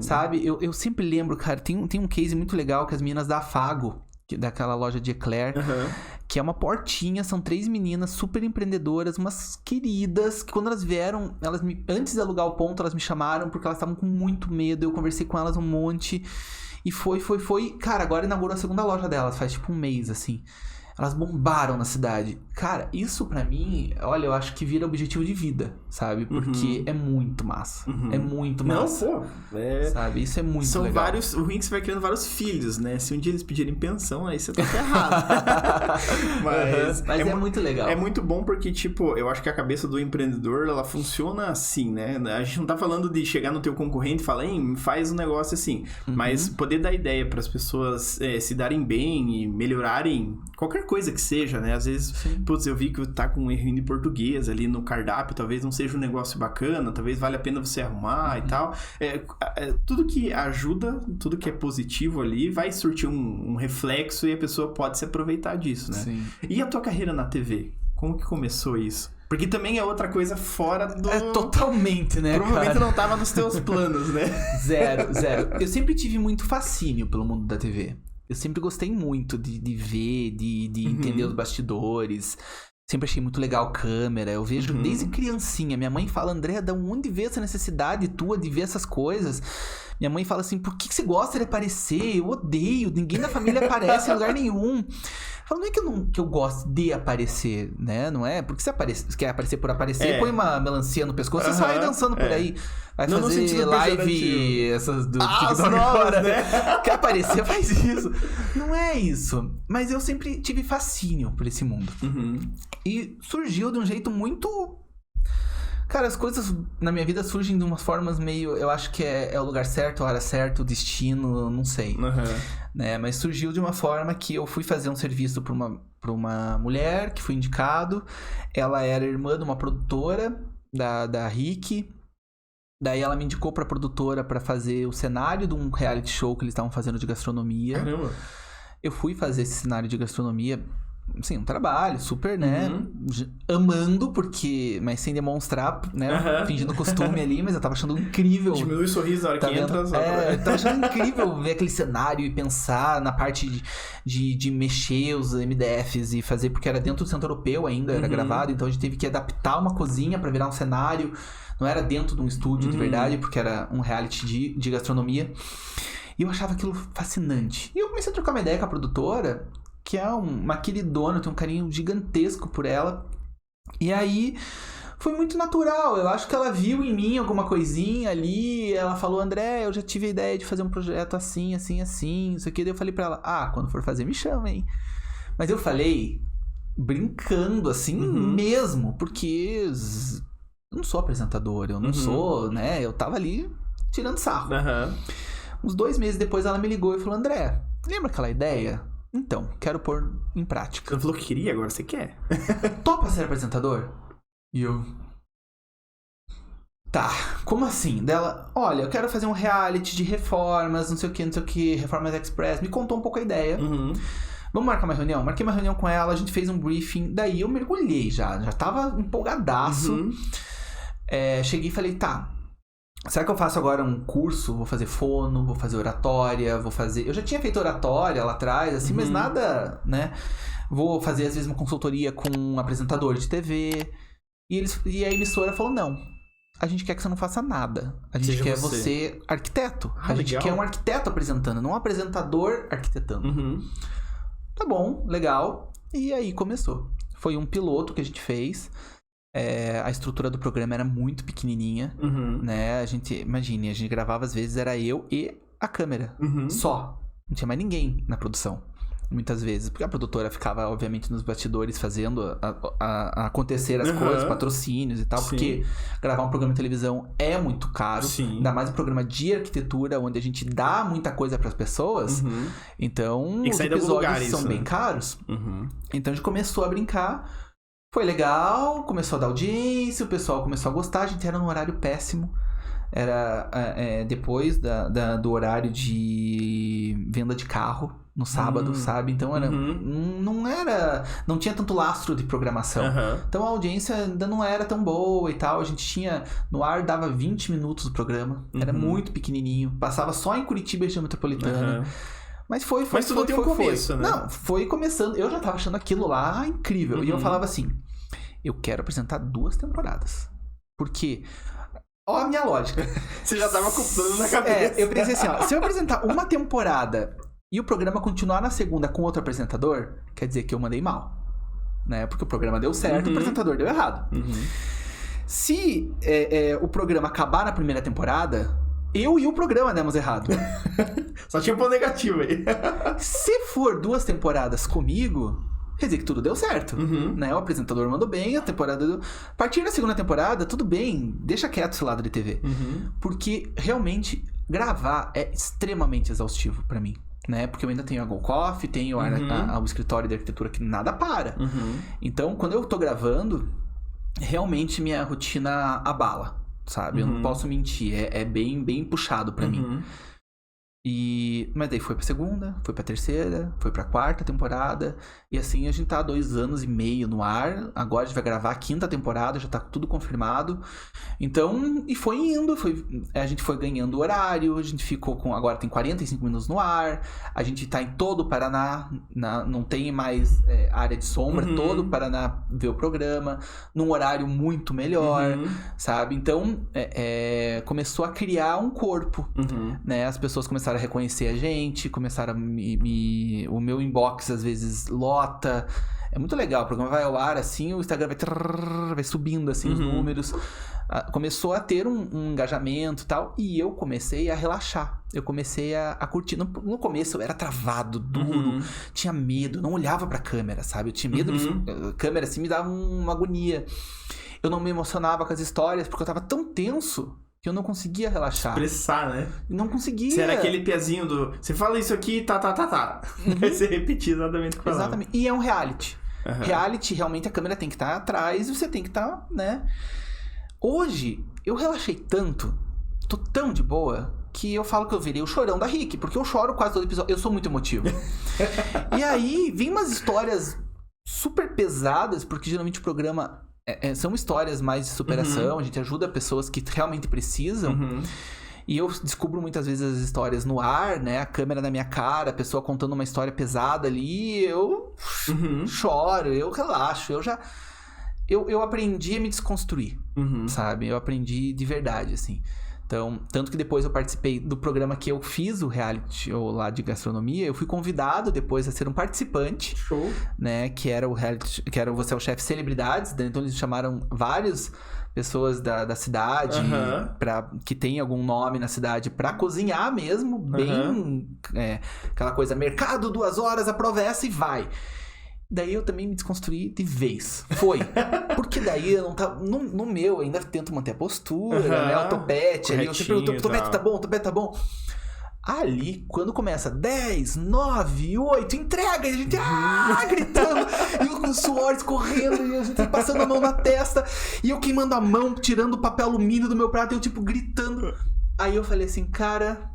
sabe? Eu sempre lembro, cara, tem um case muito legal que as meninas da Afago, daquela loja de eclair, que é uma portinha, são 3 meninas super empreendedoras, umas queridas, que quando elas vieram, antes de alugar o ponto, elas me chamaram porque elas estavam com muito medo, eu conversei com elas um monte... E foi. Cara, agora inaugurou a segunda loja delas, faz tipo um mês, assim. Elas bombaram na cidade. Cara, isso pra mim, olha, eu acho que vira objetivo de vida, sabe? Porque é muito massa. É muito massa. Não, pô. Sabe? Isso é muito São legal. vários... O ruim é que você vai criando vários filhos, né? Se um dia eles pedirem pensão, aí você tá ferrado. Mas é muito legal. É muito bom porque, tipo, eu acho que a cabeça do empreendedor, ela funciona assim, né? A gente não tá falando de chegar no teu concorrente e falar, hein, faz um negócio assim. Mas poder dar ideia pras pessoas se darem bem e melhorarem qualquer coisa que seja, né? Às vezes, putz, eu vi que tá com um errinho de português ali no cardápio, talvez não seja um negócio bacana, talvez valha a pena você arrumar e tal. Tudo que ajuda, tudo que é positivo ali, vai surtir um reflexo e a pessoa pode se aproveitar disso, né? Sim. E a tua carreira na TV? Como que começou isso? Porque também é outra coisa fora do... totalmente, né, Provavelmente não tava nos teus planos, né? Zero. Eu sempre tive muito fascínio pelo mundo da TV. Eu sempre gostei muito de ver, de entender os bastidores. Sempre achei muito legal câmera. Eu vejo desde criancinha. Minha mãe fala, André, da onde vê essa necessidade tua de ver essas coisas? Minha mãe fala assim, por que você gosta de aparecer? Eu odeio, ninguém da família aparece em lugar nenhum. Eu falo, não é que eu gosto de aparecer, né? Não é? Porque você quer aparecer por aparecer, põe uma melancia no pescoço e sai dançando por aí. Vai fazer live essas do TikTok agora, né? Quer aparecer, faz isso. Não é isso. Mas eu sempre tive fascínio por esse mundo. E surgiu de um jeito muito... Cara, as coisas na minha vida surgem de umas formas meio... Eu acho que é o lugar certo, a hora certa, o destino, não sei. Né? Mas surgiu de uma forma que eu fui fazer um serviço pra uma mulher que foi indicado. Ela era irmã de uma produtora da Rick. Daí ela me indicou pra produtora pra fazer o cenário de um reality show que eles estavam fazendo de gastronomia. Caramba! Eu fui fazer esse cenário de gastronomia... Assim, um trabalho super, né? Amando, mas sem demonstrar, né? Fingindo costume ali, mas eu tava achando incrível. Diminui o sorriso na hora que entra. Eu tava achando incrível ver aquele cenário e pensar na parte de mexer os MDFs e fazer, porque era dentro do Centro Europeu ainda, era gravado, então a gente teve que adaptar uma cozinha pra virar um cenário. Não era dentro de um estúdio de verdade, porque era um reality de gastronomia. E eu achava aquilo fascinante. E eu comecei a trocar uma ideia com a produtora, que é uma queridona, eu tenho um carinho gigantesco por ela. E aí, foi muito natural. Eu acho que ela viu em mim alguma coisinha ali. Ela falou, André, eu já tive a ideia de fazer um projeto assim, isso aqui. Daí eu falei pra ela, quando for fazer, me chama, hein? Mas eu falei, brincando assim mesmo, porque eu não sou apresentador, eu não sou, né? Eu tava ali tirando sarro. Uns 2 meses depois ela me ligou e falou, André, lembra aquela ideia? Então, quero pôr em prática. Você falou que queria, agora você quer. Topa ser apresentador? E eu... Tá, como assim? Dela, olha, eu quero fazer um reality de reformas, não sei o que, Reformas Express. Me contou um pouco a ideia. Vamos marcar uma reunião? Marquei uma reunião com ela, a gente fez um briefing. Daí eu mergulhei já tava empolgadaço. Cheguei e falei, tá, será que eu faço agora um curso? Vou fazer fono, vou fazer oratória, vou fazer... Eu já tinha feito oratória lá atrás, assim, mas nada, né? Vou fazer, às vezes, uma consultoria com um apresentador de TV. E a emissora falou, não, a gente quer que você não faça nada. A gente quer você arquiteto. A gente quer um arquiteto apresentando, não um apresentador arquitetando. Tá bom, legal. E aí começou. Foi um piloto que a gente fez. A estrutura do programa era muito pequenininha, né? A gente gravava às vezes, era eu e a câmera, só. Não tinha mais ninguém na produção, muitas vezes. Porque a produtora ficava, obviamente, nos bastidores fazendo a acontecer as coisas, patrocínios e tal. Sim. Porque gravar um programa de televisão é muito caro. Sim. Ainda mais um programa de arquitetura, onde a gente dá muita coisa para as pessoas. Então, os episódios são bem caros. Então, a gente começou a brincar. Foi legal, começou a dar audiência, o pessoal começou a gostar, a gente era num horário péssimo. Era depois do horário de venda de carro, no sábado, sabe? Então era, não tinha tanto lastro de programação. Então a audiência ainda não era tão boa e tal. A gente tinha, no ar dava 20 minutos do programa, era muito pequenininho, passava só em Curitiba e região metropolitana. Mas tudo tem um começo, né? Não, foi começando. Eu já tava achando aquilo lá incrível. E eu falava assim, eu quero apresentar 2 temporadas. Porque, ó a minha lógica. Você já tava com tudo na cabeça. Eu pensei assim, ó, se eu apresentar uma temporada e o programa continuar na segunda com outro apresentador, quer dizer que eu mandei mal. Né? Porque o programa deu certo, o apresentador deu errado. Se o programa acabar na primeira temporada... Eu e o programa demos errado. Só tinha um ponto negativo aí. Se for 2 temporadas comigo, quer dizer que tudo deu certo. Né? O apresentador mandou bem, a temporada deu... A partir da segunda temporada, tudo bem, deixa quieto esse lado de TV. Porque, realmente, gravar é extremamente exaustivo pra mim. Né? Porque eu ainda tenho a GoCoffee, tenho o escritório de arquitetura que nada para. Então, quando eu tô gravando, realmente minha rotina abala. Sabe? Eu não posso mentir. É bem puxado pra mim. Mas daí foi pra segunda, foi pra terceira, foi pra quarta temporada. E assim a gente tá há 2 anos e meio no ar. Agora a gente vai gravar a 5ª temporada, já tá tudo confirmado. Então, e foi indo. A gente foi ganhando horário. A gente ficou com... Agora tem 45 minutos no ar. A gente tá em todo o Paraná. Não tem mais área de sombra. Todo o Paraná vê o programa. Num horário muito melhor. Sabe? Então, começou a criar um corpo. Né? As pessoas começaram a reconhecer a gente, começaram o meu inbox às vezes lota. É muito legal, o programa vai ao ar assim, o Instagram vai subindo assim os números. Começou a ter um engajamento e tal, e eu comecei a relaxar. Eu comecei a curtir. No começo eu era travado, duro, tinha medo, não olhava pra câmera, sabe? Eu tinha medo, a câmera assim me dava uma agonia. Eu não me emocionava com as histórias porque eu tava tão tenso que eu não conseguia relaxar. Expressar, né? Não conseguia. Você era aquele pezinho do... Você fala isso aqui, tá. Aí você repetia exatamente o que falava. Exatamente. E é um reality. Reality, realmente, a câmera tem que estar atrás e você tem que estar, né? Hoje, eu relaxei tanto, tô tão de boa, que eu falo que eu virei o chorão da Rick, porque eu choro quase todo episódio. Eu sou muito emotivo. E aí, vem umas histórias super pesadas, porque geralmente o programa... são histórias mais de superação, a gente ajuda pessoas que realmente precisam. E eu descubro muitas vezes as histórias no ar, né? A câmera na minha cara, a pessoa contando uma história pesada ali, eu choro, eu relaxo, eu aprendi a me desconstruir, sabe? Eu aprendi de verdade, assim. Então, tanto que depois eu participei do programa que eu fiz, o reality show lá de gastronomia, eu fui convidado depois a ser um participante. Show. Né? Que era o reality, que era o Você é o Chefe Celebridades, né? Então eles chamaram várias pessoas da cidade, que tem algum nome na cidade, pra cozinhar mesmo, bem aquela coisa, mercado, 2 horas, aprova essa e vai. Daí eu também me desconstruí de vez. Foi. Porque daí eu não tava... No meu, eu ainda tento manter a postura, né? O topete ali. Eu sempre pergunto, topete tá bom, topete tá bom. Ali, quando começa 10, 9, 8, entrega! E a gente gritando, e eu com o suor escorrendo, e a gente passando a mão na testa, e eu queimando a mão, tirando o papel alumínio do meu prato, e eu tipo gritando. Aí eu falei assim, cara,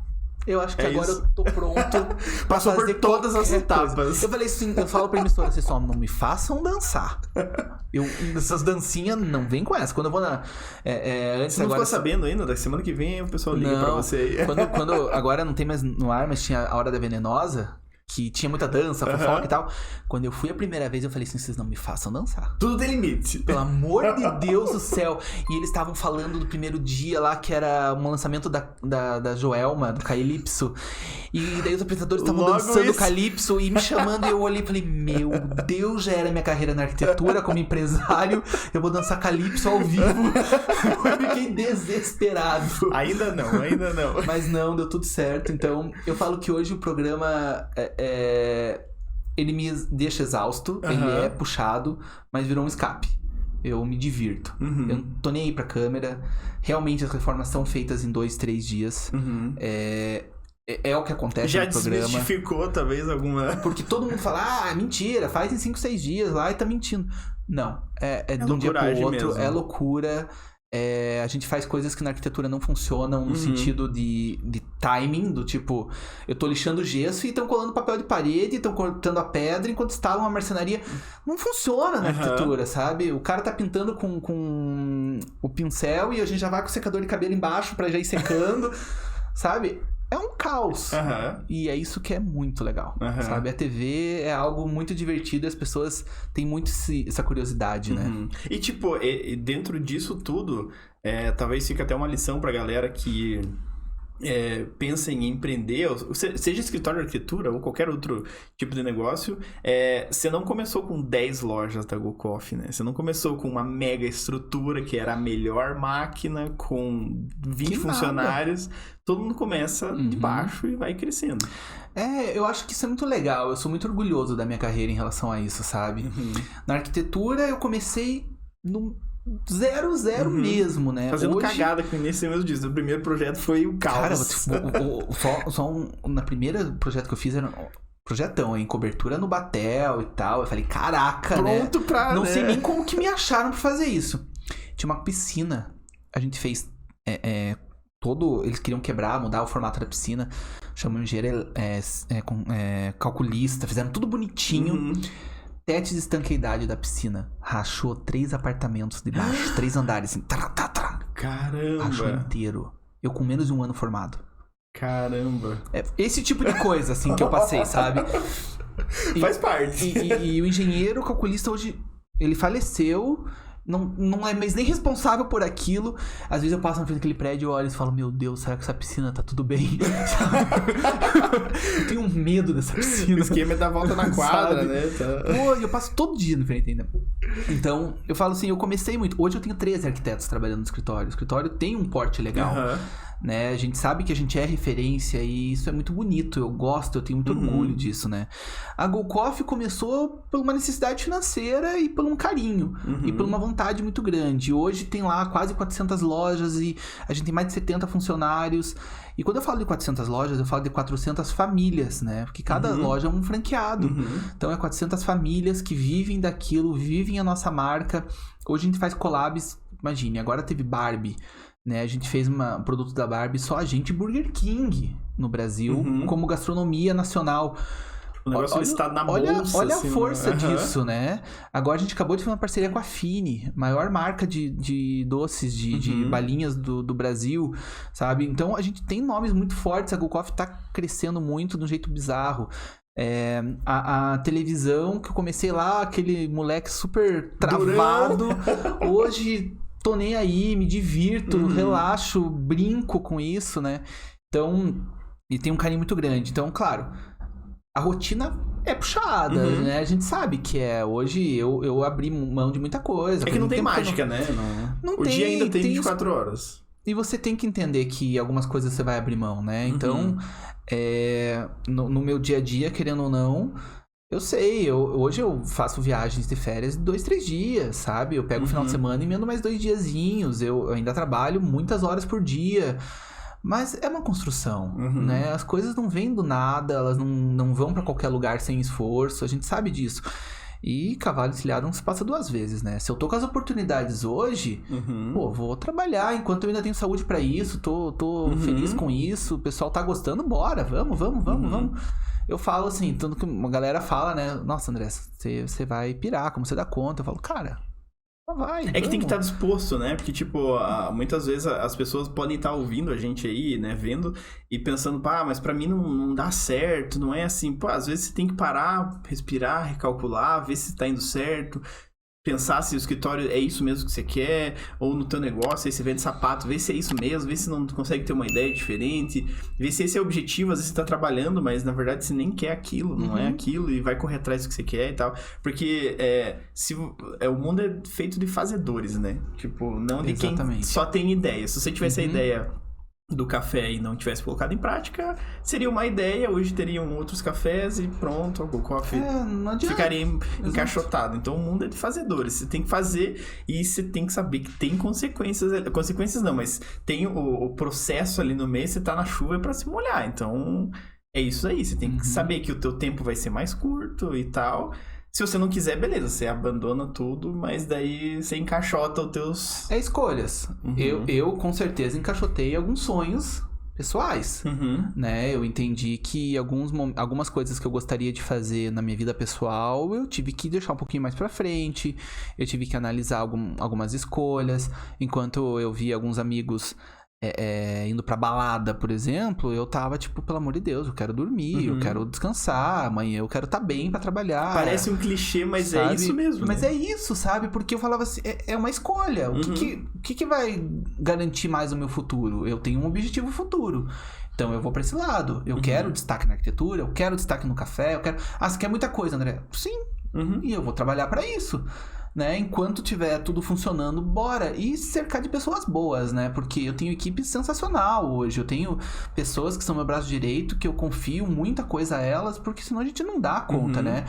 Eu acho que É agora isso. eu tô pronto. Passou por todas as etapas. Eu falei assim, eu falo pra emissora, vocês só não me façam dançar. Essas dancinhas não vem com essa. Quando eu vou na... antes, Você não agora, ficou sabendo ainda? Da semana que vem o pessoal liga pra você aí. Quando agora não tem mais no ar, mas tinha a Hora da Venenosa, que tinha muita dança, fofoca e tal. Quando eu fui a primeira vez, eu falei assim, vocês não me façam dançar. Tudo tem limite. Pelo amor de Deus do céu. E eles estavam falando do primeiro dia lá, que era um lançamento da Joelma, do Calypso. E daí os apresentadores estavam dançando Calypso e me chamando. E eu olhei e falei, meu Deus, já era minha carreira na arquitetura como empresário. Eu vou dançar Calypso ao vivo. Eu fiquei desesperado. Ainda não. Mas não, deu tudo certo. Então, eu falo que hoje o programa... ele me deixa exausto, ele é puxado, mas virou um escape. Eu me divirto. Eu não tô nem aí pra câmera. Realmente as reformas são feitas em 2-3 dias. É o que acontece já no programa. Já desmistificou talvez alguma... Porque todo mundo fala, mentira, faz em 5-6 dias lá e tá mentindo. Não, é de um dia pro outro, mesmo. É loucura. A gente faz coisas que na arquitetura não funcionam no sentido de timing, do tipo, eu tô lixando gesso e estão colando papel de parede, estão cortando a pedra enquanto instalam uma marcenaria. Não funciona na arquitetura, sabe? O cara tá pintando com o pincel e a gente já vai com o secador de cabelo embaixo pra já ir secando, sabe? É um caos. E é isso que é muito legal, sabe? A TV é algo muito divertido e as pessoas têm muito essa curiosidade, né? E tipo, dentro disso tudo, talvez fique até uma lição pra galera que pensa em empreender, seja escritório de arquitetura ou qualquer outro tipo de negócio, você não começou com 10 lojas da GoCoffee, né? Você não começou com uma mega estrutura que era a melhor máquina com 20 funcionários. Todo mundo começa de baixo e vai crescendo. Eu acho que isso é muito legal. Eu sou muito orgulhoso da minha carreira em relação a isso, sabe? Na arquitetura eu comecei no 0 mesmo, né? Fazendo cagada com isso, você mesmo diz. O primeiro projeto foi o caos. Cara, na primeira projeto que eu fiz era projetão, em cobertura no Batel e tal. Eu falei, caraca, pronto, né? Pra... Não sei nem como que me acharam pra fazer isso. Tinha uma piscina. A gente fez... eles queriam quebrar, mudar o formato da piscina. Chamou um engenheiro calculista. Fizeram tudo bonitinho. Tete de estanqueidade da piscina. Rachou 3 apartamentos de baixo. 3 andares, assim. Caramba! Rachou inteiro. Eu com menos de 1 ano formado. Caramba! Esse tipo de coisa, assim, que eu passei, sabe? Faz parte. E o engenheiro calculista hoje, ele faleceu... Não é mais nem responsável por aquilo. Às vezes eu passo na frente daquele prédio e olho e falo, meu Deus, será que essa piscina tá tudo bem? Eu tenho medo dessa piscina. O esquema é dar volta na quadra, né? Pô, eu passo todo dia na frente ainda. Então, eu falo assim, eu comecei muito. Hoje eu tenho 13 arquitetos trabalhando no escritório. O escritório tem um porte legal. Né? A gente sabe que a gente é referência e isso é muito bonito, eu gosto, eu tenho muito orgulho disso, né? A GoCoffee começou por uma necessidade financeira e por um carinho e por uma vontade muito grande. Hoje tem lá quase 400 lojas e a gente tem mais de 70 funcionários. E quando eu falo de 400 lojas, eu falo de 400 famílias, né? Porque cada loja é um franqueado. Então é 400 famílias que vivem daquilo, vivem a nossa marca. Hoje a gente faz collabs, imagine, agora teve Barbie. Né, a gente fez um produto da Barbie só a gente Burger King no Brasil como gastronomia nacional. O negócio está na bolsa. Olha assim, a força disso, né? Agora a gente acabou de fazer uma parceria com a Fini, maior marca de doces, de balinhas do Brasil, sabe? Então a gente tem nomes muito fortes, a GoCoffee tá crescendo muito de um jeito bizarro. A televisão que eu comecei lá, aquele moleque super travado, hoje... Tô nem aí, me divirto, relaxo, brinco com isso, né? Então, e tem um carinho muito grande. Então, claro, a rotina é puxada, né? A gente sabe que hoje eu abri mão de muita coisa. É que não tem mágica, né? O dia ainda tem 24 horas. E você tem que entender que algumas coisas você vai abrir mão, né? Então, no meu dia a dia, querendo ou não... Eu sei, hoje eu faço viagens de férias de 2-3 dias, sabe? Eu pego o final de semana e emendo mais 2 diazinhos. Eu ainda trabalho muitas horas por dia. Mas é uma construção, né? As coisas não vêm do nada, elas não vão pra qualquer lugar sem esforço. A gente sabe disso. E cavalo encilhado não se passa 2 vezes, né? Se eu tô com as oportunidades hoje, pô, vou trabalhar enquanto eu ainda tenho saúde pra isso, tô feliz com isso, o pessoal tá gostando, bora, vamos. Eu falo assim, tanto que uma galera fala, né? Nossa, André, você vai pirar, como você dá conta? Eu falo, cara, vai. É que tem que estar disposto, né? Porque, tipo, muitas vezes as pessoas podem estar ouvindo a gente aí, né? Vendo e pensando, pá, mas pra mim não dá certo, não é assim. Pô, às vezes você tem que parar, respirar, recalcular, ver se tá indo certo. Pensar se o escritório é isso mesmo que você quer, ou no teu negócio, aí você vende sapato, vê se é isso mesmo, vê se não consegue ter uma ideia diferente, vê se esse é o objetivo, às vezes você tá trabalhando, mas na verdade você nem quer aquilo, não é aquilo, e vai correr atrás do que você quer e tal, porque o mundo é feito de fazedores, né? Tipo, não de quem só tem ideia. Se você tivesse a ideia do café e não tivesse colocado em prática, seria uma ideia, hoje teriam outros cafés e pronto, o coffee ficaria encaixotado. Então o mundo é de fazedores, você tem que fazer e você tem que saber que tem consequências não, mas tem o processo ali no meio, você tá na chuva pra se molhar, então é isso aí, você tem que saber que o teu tempo vai ser mais curto e tal. Se você não quiser, beleza, você abandona tudo, mas daí você encaixota os teus... escolhas. Eu com certeza encaixotei alguns sonhos pessoais, né? Eu entendi que algumas coisas que eu gostaria de fazer na minha vida pessoal, eu tive que deixar um pouquinho mais pra frente, eu tive que analisar algumas escolhas, enquanto eu vi alguns amigos... indo pra balada, por exemplo, eu tava tipo, pelo amor de Deus, eu quero dormir, eu quero descansar, amanhã eu quero estar bem pra trabalhar. Parece um clichê, mas sabe? É isso mesmo. Mas é isso, sabe? Porque eu falava assim, é uma escolha. O que vai garantir mais o meu futuro? Eu tenho um objetivo futuro. Então eu vou pra esse lado. Eu quero destaque na arquitetura, eu quero destaque no café, eu quero... Ah, você quer muita coisa, André? Sim. E eu vou trabalhar pra isso. Né? Enquanto tiver tudo funcionando, bora. E cercar de pessoas boas, né? Porque eu tenho equipe sensacional hoje. Eu tenho pessoas que são meu braço direito, que eu confio muita coisa a elas, porque senão a gente não dá conta, né?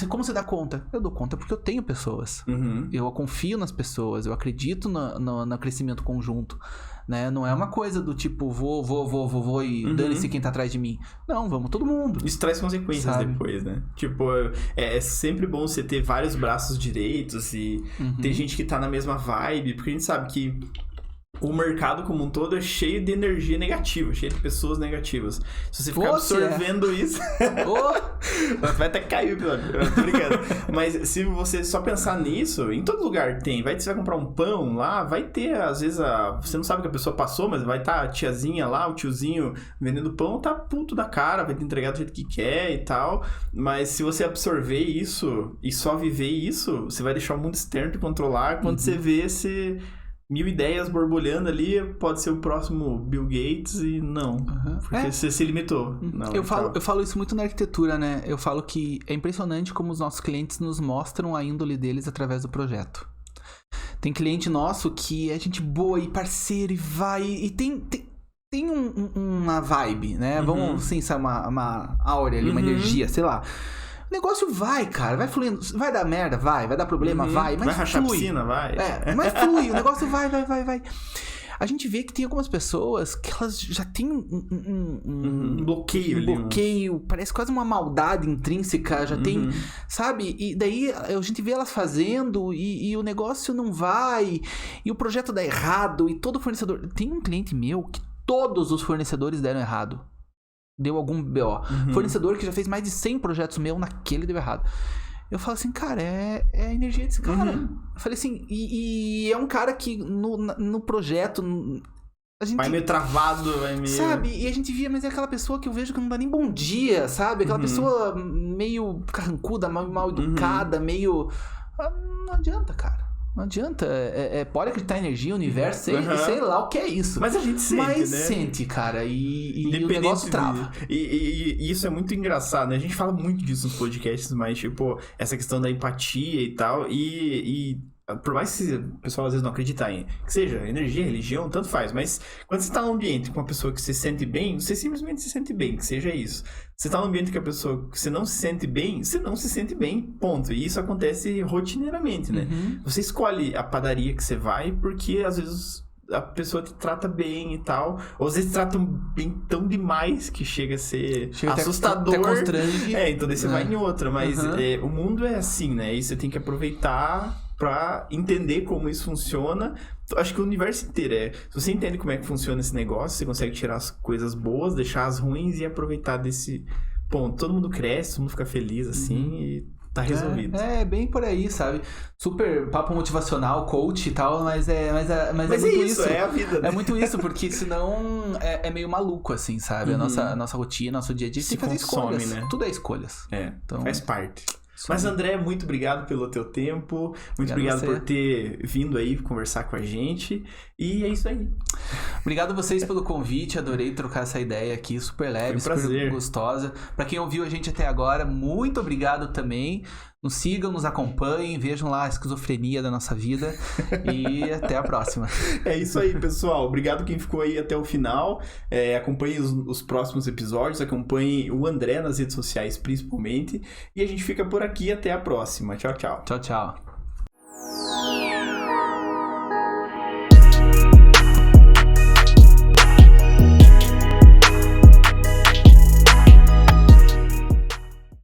Como você dá conta? Eu dou conta porque eu tenho pessoas. Eu confio nas pessoas, eu acredito no crescimento conjunto. Né? Não é uma coisa do tipo, vou e dane-se quem tá atrás de mim. Não, vamos todo mundo. Isso traz consequências depois, né? Tipo, é sempre bom você ter vários braços direitos e ter gente que tá na mesma vibe, porque a gente sabe que o mercado como um todo é cheio de energia negativa, cheio de pessoas negativas. Se você ficar absorvendo isso... vai até cair o episódio. Tô brincando. Mas se você só pensar nisso, em todo lugar tem. Você vai comprar um pão lá, vai ter, às vezes, você não sabe que a pessoa passou, mas vai estar a tiazinha lá, o tiozinho vendendo pão, tá puto da cara, vai te entregar do jeito que quer e tal. Mas se você absorver isso e só viver isso, você vai deixar o mundo externo te controlar. Quando você vê, você... 1000 ideias borbulhando ali, pode ser o próximo Bill Gates e não. Porque você se limitou. Não, eu falo isso muito na arquitetura, né? Eu falo que é impressionante como os nossos clientes nos mostram a índole deles através do projeto. Tem cliente nosso que é gente boa e parceiro e vai... E tem uma vibe, né? Vamos, assim, sabe, uma áurea ali, uma energia, sei lá. O negócio vai, cara, vai fluindo. Vai dar merda, vai dar problema, vai. Mas vai rachar flui. A piscina, vai. Mas flui, o negócio vai. A gente vê que tem algumas pessoas que elas já têm um bloqueio. Um bloqueio, parece quase uma maldade intrínseca, já tem, sabe? E daí a gente vê elas fazendo e o negócio não vai, e o projeto dá errado, e todo fornecedor... Tem um cliente meu que todos os fornecedores deram errado. Deu algum BO. Fornecedor que já fez mais de 100 projetos meu, naquele deu errado. Eu falo assim, cara, é a energia desse cara. Eu falei assim, e é um cara que no projeto... A gente, vai meio travado, vai meio... Sabe? E a gente via, mas é aquela pessoa que eu vejo que não dá nem bom dia, sabe? Aquela pessoa meio carrancuda, mal educada, meio... Não adianta, cara. Não adianta, pode acreditar em energia, universo, sei lá o que é isso. Mas a gente sente, Mas né? sente, cara, e o negócio trava. E isso é muito engraçado, né? A gente fala muito disso nos podcasts, mas, tipo, essa questão da empatia e tal, e por mais que o pessoal às vezes não acredita em que seja energia, religião, tanto faz, mas quando você tá num ambiente com uma pessoa que se sente bem, você simplesmente se sente bem, que seja isso. Você tá num ambiente com a pessoa que você não se sente bem, você não se sente bem, ponto. E isso acontece rotineiramente, né? Você escolhe a padaria que você vai porque às vezes a pessoa te trata bem e tal. Ou às vezes tratam bem tão demais que chega a ser assustador. Até constrange. Então daí você vai em outra. Mas o mundo é assim, né? E você tem que aproveitar pra entender como isso funciona. Acho que o universo inteiro se você entende como é que funciona esse negócio, você consegue tirar as coisas boas, deixar as ruins e aproveitar desse ponto. Todo mundo cresce, todo mundo fica feliz, assim, e tá resolvido. É bem por aí, sabe? Super papo motivacional, coach e tal, mas é muito isso. É a vida, né? É muito isso, porque senão é meio maluco, assim, sabe? A nossa rotina, nosso dia a dia, tem que fazer escolhas. Né? Tudo é escolhas. Então, faz parte. Mas, André, muito obrigado pelo teu tempo. Muito obrigado por ter vindo aí conversar com a gente. E é isso aí. Obrigado a vocês pelo convite. Adorei trocar essa ideia aqui. Super leve, super gostosa. Pra quem ouviu a gente até agora, muito obrigado também. Nos sigam, nos acompanhem, vejam lá a esquizofrenia da nossa vida. E até a próxima. É isso aí, pessoal. Obrigado quem ficou aí até o final. Acompanhe os próximos episódios. Acompanhe o André nas redes sociais, principalmente. E a gente fica por aqui. Até a próxima. Tchau, tchau. Tchau, tchau.